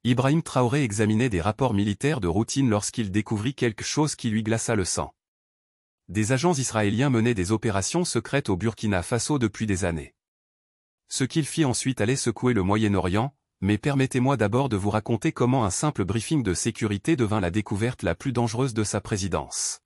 Ibrahim Traoré examinait des rapports militaires de routine lorsqu'il découvrit quelque chose qui lui glaça le sang. Des agents israéliens menaient des opérations secrètes au Burkina Faso depuis des années. Ce qu'il fit ensuite allait secouer le Moyen-Orient, mais permettez-moi d'abord de vous raconter comment un simple briefing de sécurité devint la découverte la plus dangereuse de sa présidence.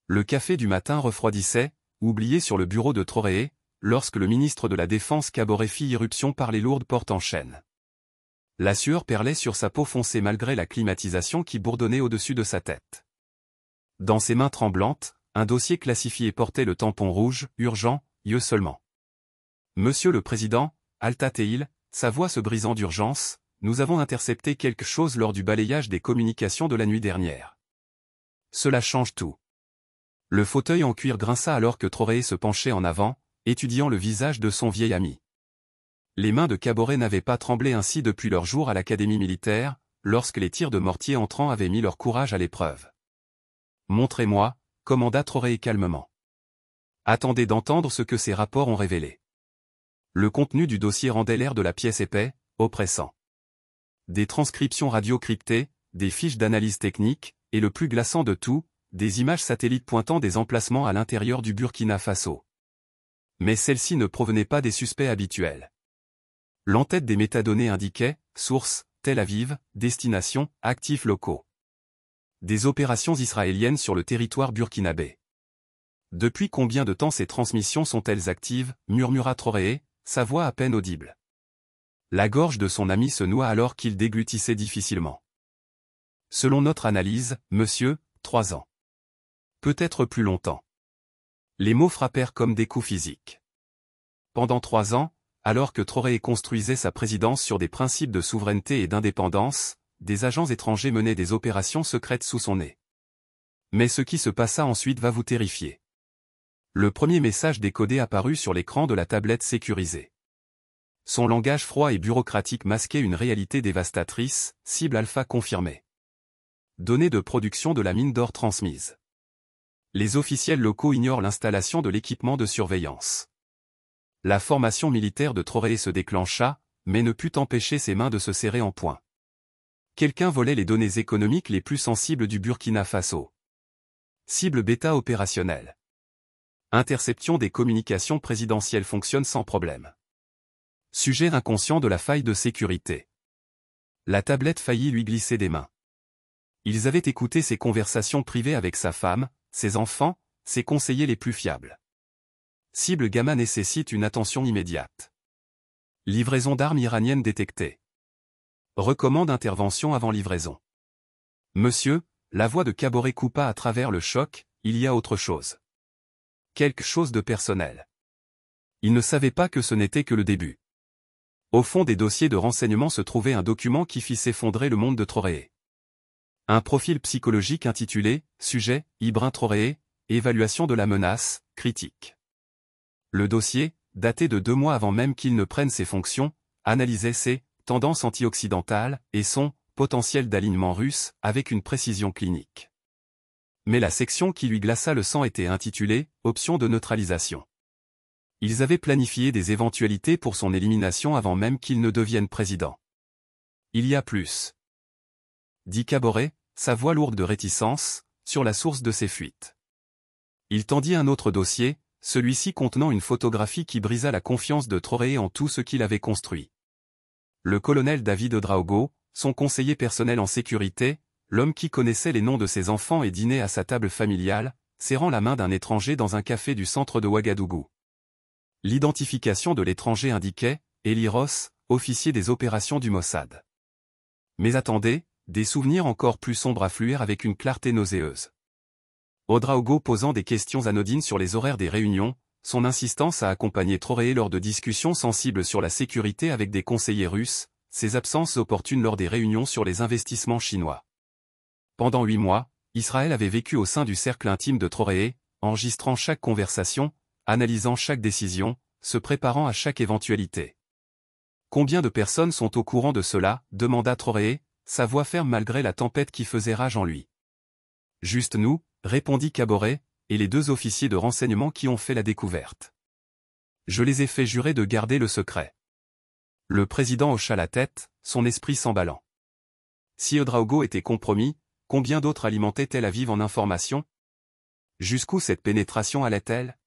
Le café du matin refroidissait, oublié sur le bureau de Traoré, lorsque le ministre de la Défense Kaboré fit irruption par les lourdes portes en chêne. La sueur perlait sur sa peau foncée malgré la climatisation qui bourdonnait au-dessus de sa tête. Dans ses mains tremblantes, un dossier classifié portait le tampon rouge, urgent, yeux seulement. Monsieur le Président, Altateil, sa voix se brisant d'urgence, nous avons intercepté quelque chose lors du balayage des communications de la nuit dernière. Cela change tout. Le fauteuil en cuir grinça alors que Traoré se penchait en avant, étudiant le visage de son vieil ami. Les mains de Kaboré n'avaient pas tremblé ainsi depuis leur jour à l'académie militaire, lorsque les tirs de mortier entrants avaient mis leur courage à l'épreuve. Montrez-moi, commanda Traoré calmement. Attendez d'entendre ce que ces rapports ont révélé. Le contenu du dossier rendait l'air de la pièce épais, oppressant. Des transcriptions radio cryptées, des fiches d'analyse technique, et le plus glaçant de tout, des images satellites pointant des emplacements à l'intérieur du Burkina Faso. Mais celles-ci ne provenaient pas des suspects habituels. L'entête des métadonnées indiquait, source, Tel Aviv, destination, actifs locaux. Des opérations israéliennes sur le territoire burkinabé. Depuis combien de temps ces transmissions sont-elles actives, murmura Traoré, sa voix à peine audible. La gorge de son ami se noua alors qu'il déglutissait difficilement. Selon notre analyse, monsieur, 3 ans. Peut-être plus longtemps. Les mots frappèrent comme des coups physiques. Pendant 3 ans, alors que Traoré construisait sa présidence sur des principes de souveraineté et d'indépendance, des agents étrangers menaient des opérations secrètes sous son nez. Mais ce qui se passa ensuite va vous terrifier. Le premier message décodé apparut sur l'écran de la tablette sécurisée. Son langage froid et bureaucratique masquait une réalité dévastatrice, cible alpha confirmée. Données de production de la mine d'or transmise. Les officiels locaux ignorent l'installation de l'équipement de surveillance. La formation militaire de Traoré se déclencha, mais ne put empêcher ses mains de se serrer en poing. Quelqu'un volait les données économiques les plus sensibles du Burkina Faso. Cible bêta opérationnelle. Interception des communications présidentielles fonctionne sans problème. Sujet inconscient de la faille de sécurité. La tablette faillit lui glisser des mains. Ils avaient écouté ses conversations privées avec sa femme, ses enfants, ses conseillers les plus fiables. Cible gamma nécessite une attention immédiate. Livraison d'armes iraniennes détectée. Recommande intervention avant livraison. Monsieur, la voix de Kaboré coupa à travers le choc, il y a autre chose. Quelque chose de personnel. Il ne savait pas que ce n'était que le début. Au fond des dossiers de renseignement se trouvait un document qui fit s'effondrer le monde de Traoré. Un profil psychologique intitulé « Sujet, Ibrahim Traoré, évaluation de la menace, critique ». Le dossier, daté de 2 mois avant même qu'il ne prenne ses fonctions, analysait ses tendances anti-occidentales et son potentiel d'alignement russe avec une précision clinique. Mais la section qui lui glaça le sang était intitulée « Option de neutralisation ». Ils avaient planifié des éventualités pour son élimination avant même qu'il ne devienne président. Il y a plus. Dit Kaboré, sa voix lourde de réticence, sur la source de ses fuites. Il tendit un autre dossier, celui-ci contenant une photographie qui brisa la confiance de Traoré en tout ce qu'il avait construit. Le colonel David Ouedraogo, son conseiller personnel en sécurité, l'homme qui connaissait les noms de ses enfants et dînait à sa table familiale, serrant la main d'un étranger dans un café du centre de Ouagadougou. L'identification de l'étranger indiquait « Eli Ross, officier des opérations du Mossad ». Mais attendez, des souvenirs encore plus sombres affluèrent avec une clarté nauséeuse. Ouedraogo posant des questions anodines sur les horaires des réunions, son insistance à accompagner Traoré lors de discussions sensibles sur la sécurité avec des conseillers russes, ses absences opportunes lors des réunions sur les investissements chinois. Pendant 8 mois, Israël avait vécu au sein du cercle intime de Traoré, enregistrant chaque conversation, analysant chaque décision, se préparant à chaque éventualité. Combien de personnes sont au courant de cela, demanda Traoré, sa voix ferme malgré la tempête qui faisait rage en lui. Juste nous, répondit Kaboré, et les 2 officiers de renseignement qui ont fait la découverte. Je les ai fait jurer de garder le secret. Le président hocha la tête, son esprit s'emballant. Si Ouedraogo était compromis, combien d'autres alimentaient Tel Aviv en informations? Jusqu'où cette pénétration allait-elle?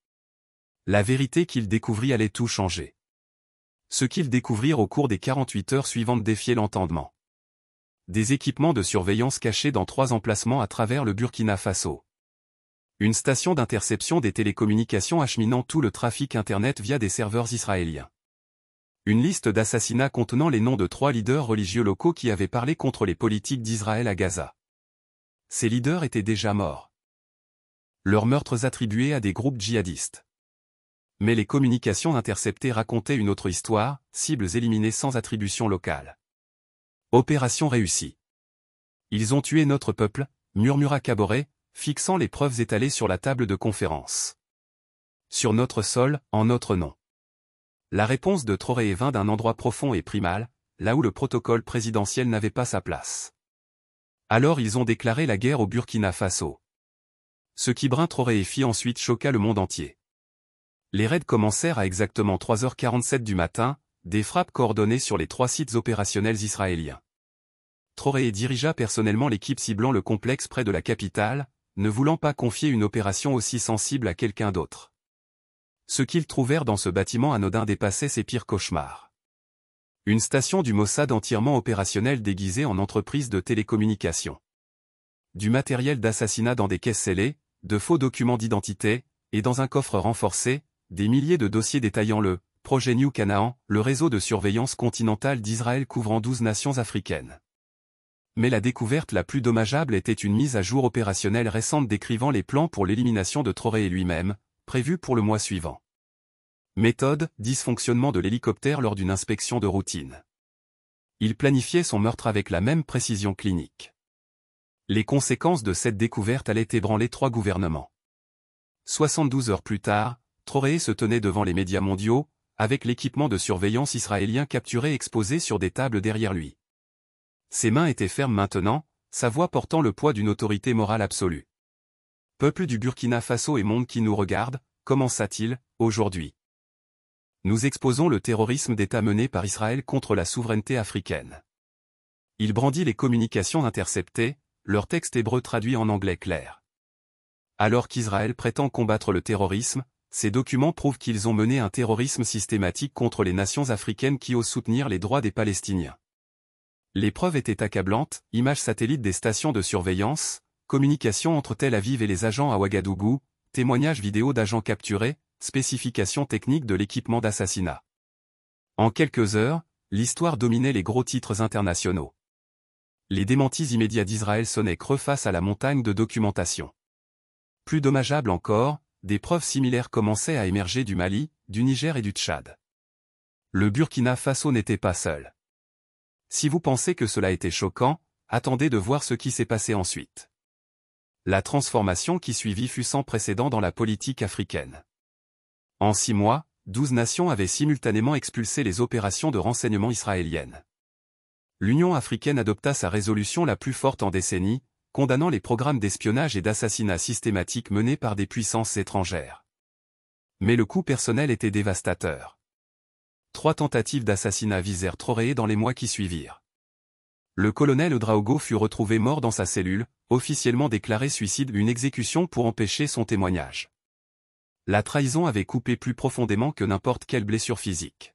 La vérité qu'il découvrit allait tout changer. Ce qu'ils découvrirent au cours des 48 heures suivantes défiait l'entendement. Des équipements de surveillance cachés dans 3 emplacements à travers le Burkina Faso. Une station d'interception des télécommunications acheminant tout le trafic Internet via des serveurs israéliens. Une liste d'assassinats contenant les noms de 3 leaders religieux locaux qui avaient parlé contre les politiques d'Israël à Gaza. Ces leaders étaient déjà morts. Leurs meurtres attribués à des groupes djihadistes. Mais les communications interceptées racontaient une autre histoire, cibles éliminées sans attribution locale. Opération réussie. Ils ont tué notre peuple, murmura Caboret, fixant les preuves étalées sur la table de conférence. Sur notre sol, en notre nom. La réponse de Traoré vint d'un endroit profond et primal, là où le protocole présidentiel n'avait pas sa place. Alors ils ont déclaré la guerre au Burkina Faso. Ce qu'Ibrahim Traoré fit ensuite choqua le monde entier. Les raids commencèrent à exactement 3h47 du matin, des frappes coordonnées sur les 3 sites opérationnels israéliens. Traoré dirigea personnellement l'équipe ciblant le complexe près de la capitale, ne voulant pas confier une opération aussi sensible à quelqu'un d'autre. Ce qu'ils trouvèrent dans ce bâtiment anodin dépassait ses pires cauchemars. Une station du Mossad entièrement opérationnelle déguisée en entreprise de télécommunications. Du matériel d'assassinat dans des caisses scellées, de faux documents d'identité, et dans un coffre renforcé, des milliers de dossiers détaillant le projet New Canaan, le réseau de surveillance continentale d'Israël couvrant 12 nations africaines. Mais la découverte la plus dommageable était une mise à jour opérationnelle récente décrivant les plans pour l'élimination de Traoré et lui-même, prévue pour le mois suivant. Méthode, dysfonctionnement de l'hélicoptère lors d'une inspection de routine. Il planifiait son meurtre avec la même précision clinique. Les conséquences de cette découverte allaient ébranler 3 gouvernements. 72 heures plus tard, Traoré se tenait devant les médias mondiaux, avec l'équipement de surveillance israélien capturé exposé sur des tables derrière lui. Ses mains étaient fermes maintenant, sa voix portant le poids d'une autorité morale absolue. Peuple du Burkina Faso et monde qui nous regarde, commença-t-il, aujourd'hui. Nous exposons le terrorisme d'État mené par Israël contre la souveraineté africaine. Il brandit les communications interceptées, leur texte hébreu traduit en anglais clair. Alors qu'Israël prétend combattre le terrorisme, ces documents prouvent qu'ils ont mené un terrorisme systématique contre les nations africaines qui osent soutenir les droits des Palestiniens. Les preuves étaient accablantes, images satellites des stations de surveillance, communications entre Tel Aviv et les agents à Ouagadougou, témoignages vidéo d'agents capturés, spécifications techniques de l'équipement d'assassinat. En quelques heures, l'histoire dominait les gros titres internationaux. Les démentis immédiats d'Israël sonnaient creux face à la montagne de documentation. Plus dommageable encore, des preuves similaires commençaient à émerger du Mali, du Niger et du Tchad. Le Burkina Faso n'était pas seul. Si vous pensez que cela était choquant, attendez de voir ce qui s'est passé ensuite. La transformation qui suivit fut sans précédent dans la politique africaine. En 6 mois, 12 nations avaient simultanément expulsé les opérations de renseignement israéliennes. L'Union africaine adopta sa résolution la plus forte en décennies, condamnant les programmes d'espionnage et d'assassinat systématiques menés par des puissances étrangères. Mais le coût personnel était dévastateur. 3 tentatives d'assassinat visèrent Traoré dans les mois qui suivirent. Le colonel Ouedraogo fut retrouvé mort dans sa cellule, officiellement déclaré suicide, une exécution pour empêcher son témoignage. La trahison avait coupé plus profondément que n'importe quelle blessure physique.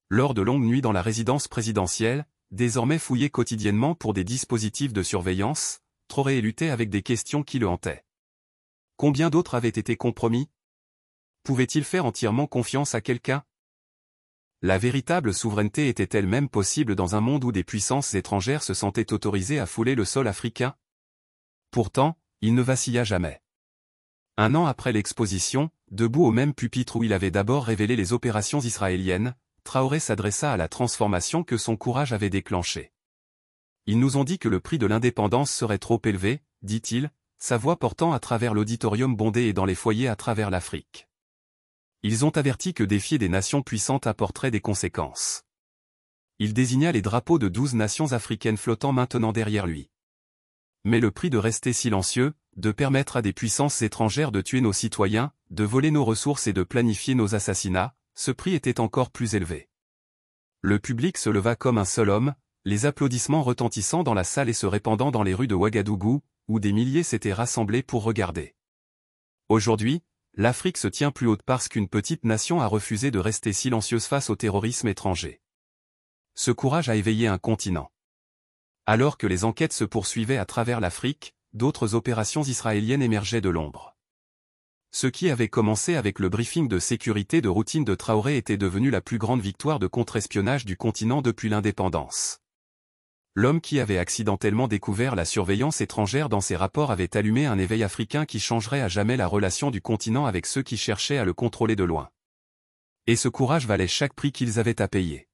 Lors de longues nuits dans la résidence présidentielle, désormais fouillée quotidiennement pour des dispositifs de surveillance, Traoré luttait avec des questions qui le hantaient. Combien d'autres avaient été compromis? Pouvait-il faire entièrement confiance à quelqu'un? La véritable souveraineté était-elle même possible dans un monde où des puissances étrangères se sentaient autorisées à fouler le sol africain? Pourtant, il ne vacilla jamais. 1 an après l'exposition, debout au même pupitre où il avait d'abord révélé les opérations israéliennes, Traoré s'adressa à la transformation que son courage avait déclenchée. Ils nous ont dit que le prix de l'indépendance serait trop élevé, dit-il, sa voix portant à travers l'auditorium bondé et dans les foyers à travers l'Afrique. Ils ont averti que défier des nations puissantes apporterait des conséquences. Il désigna les drapeaux de 12 nations africaines flottant maintenant derrière lui. Mais le prix de rester silencieux, de permettre à des puissances étrangères de tuer nos citoyens, de voler nos ressources et de planifier nos assassinats, ce prix était encore plus élevé. Le public se leva comme un seul homme, Les applaudissements retentissant dans la salle et se répandant dans les rues de Ouagadougou, où des milliers s'étaient rassemblés pour regarder. Aujourd'hui, l'Afrique se tient plus haute parce qu'une petite nation a refusé de rester silencieuse face au terrorisme étranger. Ce courage a éveillé un continent. Alors que les enquêtes se poursuivaient à travers l'Afrique, d'autres opérations israéliennes émergeaient de l'ombre. Ce qui avait commencé avec le briefing de sécurité de routine de Traoré était devenu la plus grande victoire de contre-espionnage du continent depuis l'indépendance. L'homme qui avait accidentellement découvert la surveillance étrangère dans ses rapports avait allumé un éveil africain qui changerait à jamais la relation du continent avec ceux qui cherchaient à le contrôler de loin. Et ce courage valait chaque prix qu'ils avaient à payer.